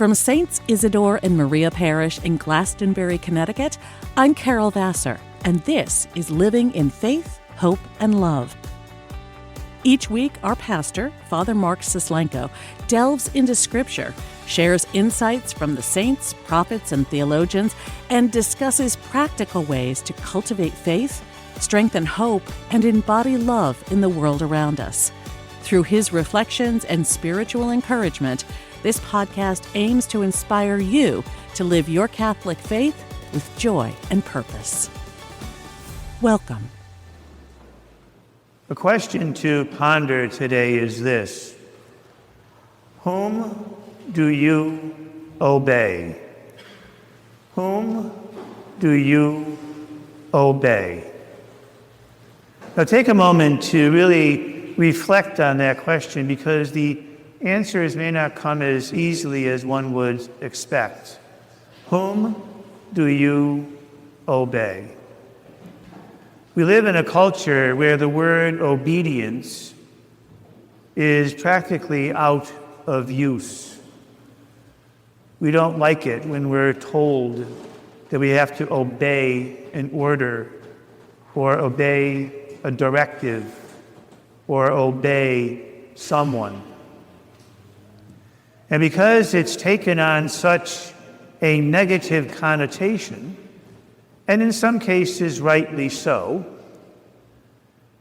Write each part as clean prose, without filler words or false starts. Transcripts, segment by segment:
From Saints Isidore and Maria Parish in Glastonbury, Connecticut, I'm Carol Vassar, and this is Living in Faith, Hope, and Love. Each week, our pastor, Father Mark Sislenko, delves into Scripture, shares insights from the saints, prophets, and theologians, and discusses practical ways to cultivate faith, strengthen hope, and embody love in the world around us. Through his reflections and spiritual encouragement, this podcast aims to inspire you to live your Catholic faith with joy and purpose. Welcome. The question to ponder today is this: whom do you obey? Whom do you obey? Now take a moment to really reflect on that question, because the answers may not come as easily as one would expect. Whom do you obey? We live in a culture where the word obedience is practically out of use. We don't like it when we're told that we have to obey an order, or obey a directive, or obey someone. And because it's taken on such a negative connotation, and in some cases rightly so,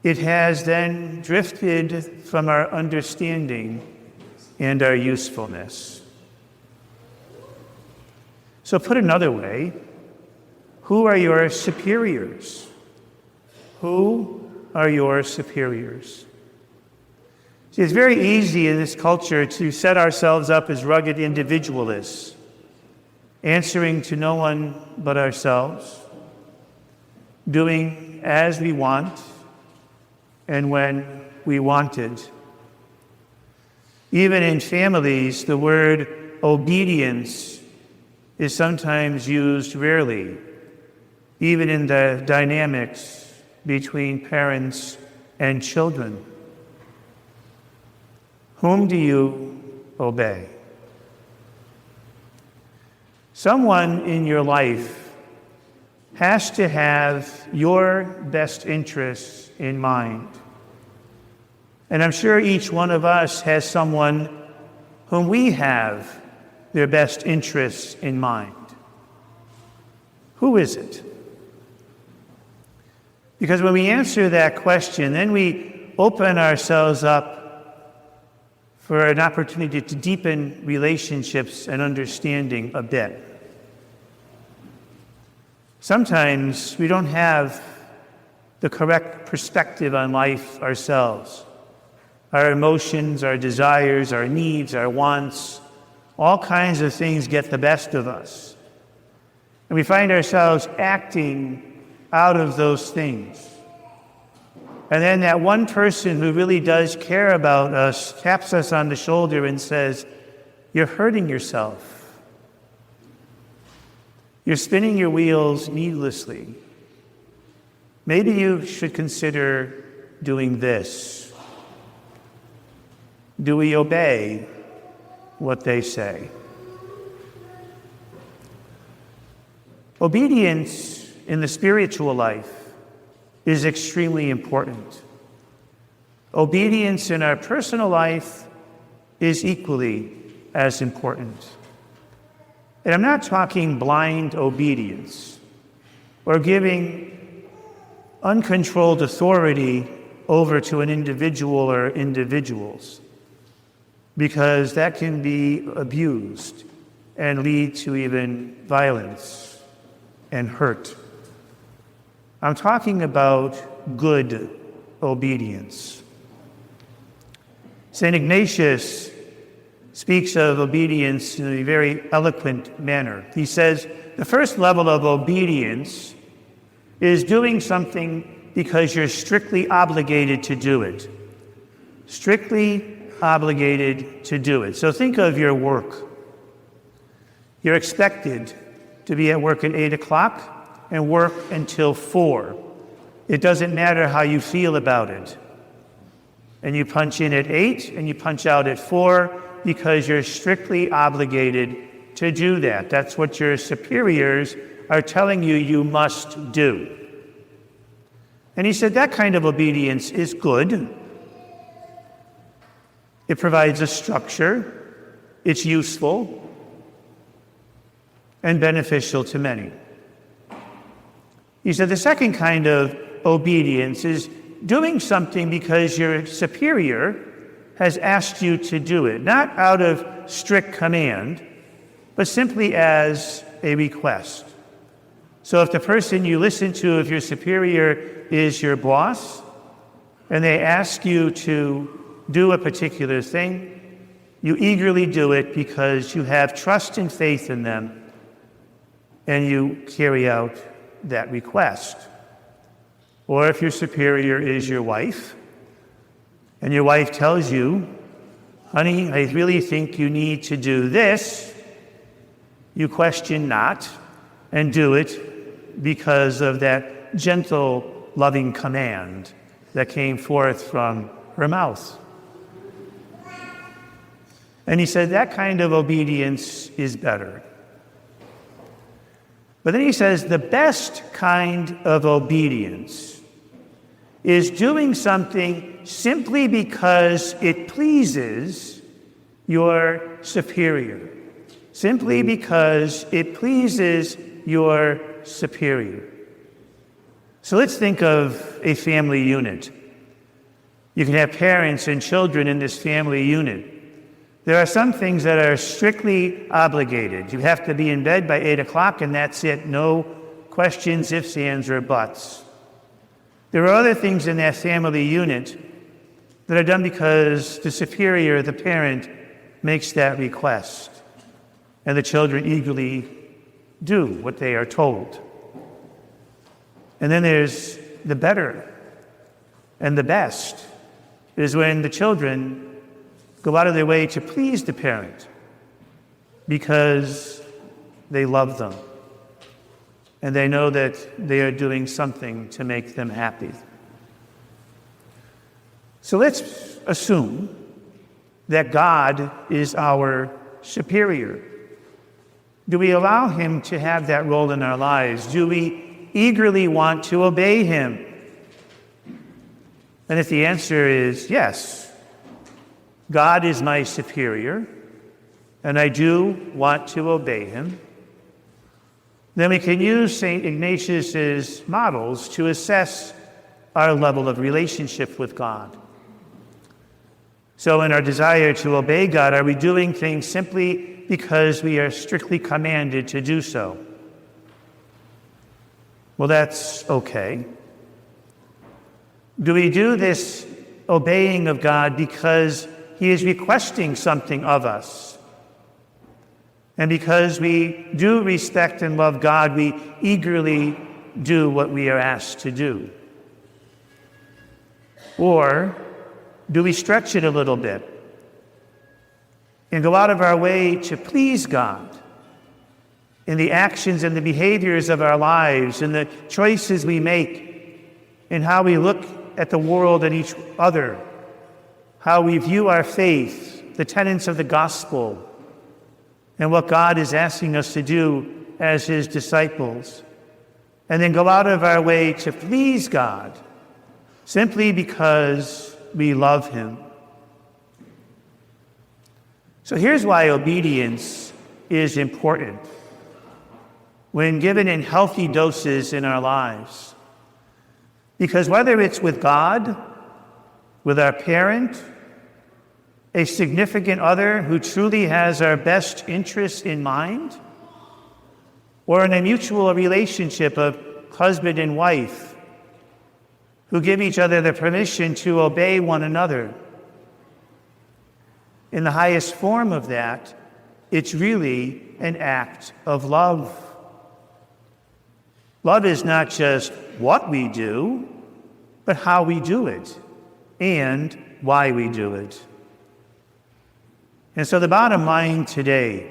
it has then drifted from our understanding and our usefulness. So put another way, who are your superiors? Who are your superiors? See, it's very easy in this culture to set ourselves up as rugged individualists, answering to no one but ourselves, doing as we want and when we want it. Even in families, the word obedience is sometimes used rarely, even in the dynamics between parents and children. Whom do you obey? Someone in your life has to have your best interests in mind. And I'm sure each one of us has someone whom we have their best interests in mind. Who is it? Because when we answer that question, then we open ourselves up for an opportunity to deepen relationships and understanding a bit. Sometimes we don't have the correct perspective on life ourselves. Our emotions, our desires, our needs, our wants, all kinds of things get the best of us. And we find ourselves acting out of those things. And then that one person who really does care about us taps us on the shoulder and says, "You're hurting yourself. You're spinning your wheels needlessly. Maybe you should consider doing this." Do we obey what they say? Obedience in the spiritual life is extremely important. Obedience in our personal life is equally as important. And I'm not talking blind obedience or giving uncontrolled authority over to an individual or individuals, because that can be abused and lead to even violence and hurt. I'm talking about good obedience. St. Ignatius speaks of obedience in a very eloquent manner. He says, the first level of obedience is doing something because you're strictly obligated to do it. Strictly obligated to do it. So think of your work. You're expected to be at work at 8 o'clock and work until 4. It doesn't matter how you feel about it. And you punch in at 8 and you punch out at 4 because you're strictly obligated to do that. That's what your superiors are telling you you must do. And he said that kind of obedience is good. It provides a structure. It's useful and beneficial to many. He said the second kind of obedience is doing something because your superior has asked you to do it, not out of strict command, but simply as a request. So if the person you listen to, if your superior is your boss, and they ask you to do a particular thing, you eagerly do it because you have trust and faith in them, and you carry out that request. Or if your superior is your wife, and your wife tells you, honey, I really think you need to do this, you question not and do it because of that gentle, loving command that came forth from her mouth. And he said that kind of obedience is better. But then he says the best kind of obedience is doing something simply because it pleases your superior. Simply because it pleases your superior. So let's think of a family unit. You can have parents and children in this family unit. There are some things that are strictly obligated. You have to be in bed by 8 o'clock and that's it. No questions, ifs, ands, or buts. There are other things in that family unit that are done because the superior, the parent, makes that request. And the children eagerly do what they are told. And then there's the better and the best is when the children go out of their way to please the parent because they love them and they know that they are doing something to make them happy. So let's assume that God is our superior. Do we allow him to have that role in our lives? Do we eagerly want to obey him? And if the answer is yes, God is my superior, and I do want to obey him, then we can use St. Ignatius's models to assess our level of relationship with God. So in our desire to obey God, are we doing things simply because we are strictly commanded to do so? Well, that's okay. Do we do this obeying of God because he is requesting something of us? And because we do respect and love God, we eagerly do what we are asked to do? Or do we stretch it a little bit and go out of our way to please God in the actions and the behaviors of our lives, in the choices we make, in how we look at the world and each other, how we view our faith, the tenets of the gospel, and what God is asking us to do as his disciples, and then go out of our way to please God simply because we love him? So here's why obedience is important when given in healthy doses in our lives. Because whether it's with God, with our parent, a significant other who truly has our best interests in mind, or in a mutual relationship of husband and wife who give each other the permission to obey one another, in the highest form of that, it's really an act of love. Love is not just what we do, but how we do it and why we do it. And so the bottom line today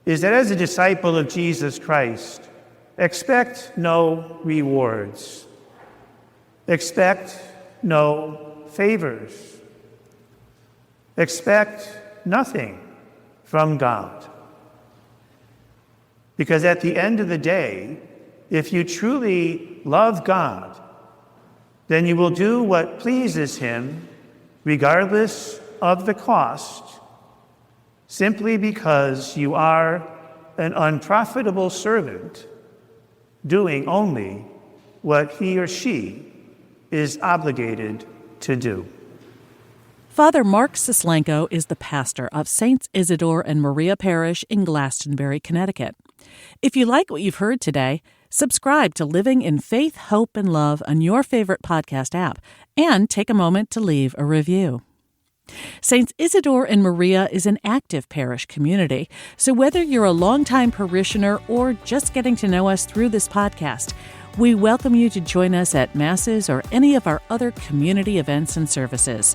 is that as a disciple of Jesus Christ, expect no rewards. Expect no favors. Expect nothing from God. Because at the end of the day, if you truly love God, then you will do what pleases Him, regardless of the cost, simply because you are an unprofitable servant doing only what he or she is obligated to do. Father Mark Sislenko is the pastor of Saints Isidore and Maria Parish in Glastonbury, Connecticut. If you like what you've heard today, subscribe to Living in Faith, Hope, and Love on your favorite podcast app, and take a moment to leave a review. Saints Isidore and Maria is an active parish community, so whether you're a longtime parishioner or just getting to know us through this podcast, we welcome you to join us at Masses or any of our other community events and services.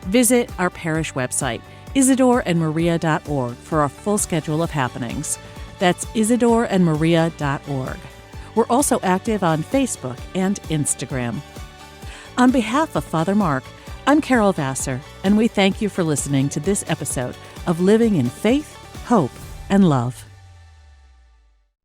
Visit our parish website, isidoreandmaria.org, for a full schedule of happenings. That's isidoreandmaria.org. We're also active on Facebook and Instagram. On behalf of Father Mark, I'm Carol Vassar, and we thank you for listening to this episode of Living in Faith, Hope, and Love.